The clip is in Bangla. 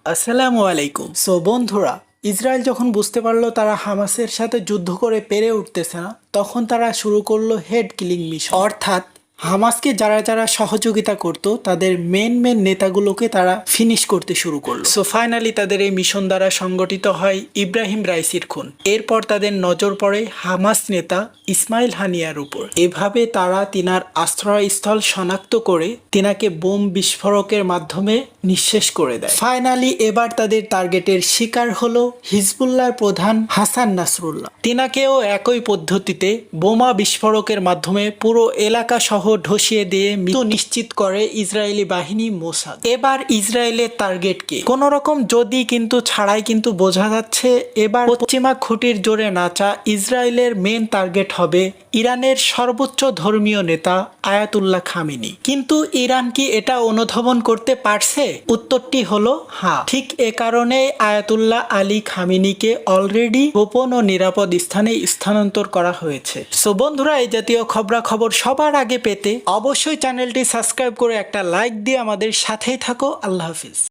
আসসালামু আলাইকুম। সো বন্ধুরা, ইসরায়েল যখন বুঝতে পারলো তারা হামাসের সাথে যুদ্ধ করে পেরে উঠতেছে না, তখন তারা শুরু করলো হেড কিলিং মিশন। অর্থাৎ হামাসকে যারা যারা সহযোগিতা করত তাদের মেন নেতাগুলোকে তারা ফিনিশ করতে শুরু করলো। সো ফাইনালি তাদের এই মিশন দ্বারা সংগঠিত হয় ইব্রাহিম রাইসির খুন। এরপর তাদের নজর পড়ে হামাস নেতা ইসমাইল হানিয়ার উপর। এভাবে তারা তিনার আশ্রয়স্থল শনাক্ত করে তিনাকে বোম বিস্ফোরকের মাধ্যমে নিঃশেষ করে দেয়। ফাইনালি এবার তাদের টার্গেটের শিকার হলো হিজবুল্লাহর প্রধান হাসান নাসরুল্লাহ। তিনাকেও একই পদ্ধতিতে বোমা বিস্ফোরকের মাধ্যমে পুরো এলাকা সহ ধসিয়ে দিয়ে মৃত্যু নিশ্চিত করে ইসরায়েলি বাহিনী মোসাদ। এবার ইসরায়েলের টার্গেট কে কোন রকম যদি কিন্তু ছাড়াই কিন্তু বোঝা যাচ্ছে এবার পশ্চিমা খুঁটির জোরে নাচা ইসরায়েলের মেন টার্গেট হবে ইরানের সর্বোচ্চ ধর্মীয় নেতা আয়াতুল্লাহ খামেনি। কিন্তু ইরান কি এটা অনুধাবন করতে পারছে? উত্তরটি হলো হ্যাঁ। ঠিক এ কারণে আয়াতুল্লাহ আলী খামেনিকে অলরেডি গোপন ও নিরাপদ স্থানে স্থানান্তর করা হয়েছে। সো বন্ধুরা, এই জাতীয় খবরাখবর সবার আগে পেতে অবশ্যই চ্যানেলটি সাবস্ক্রাইব করে একটা লাইক দিয়ে আমাদের সাথেই থাকো। আল্লাহ হাফিজ।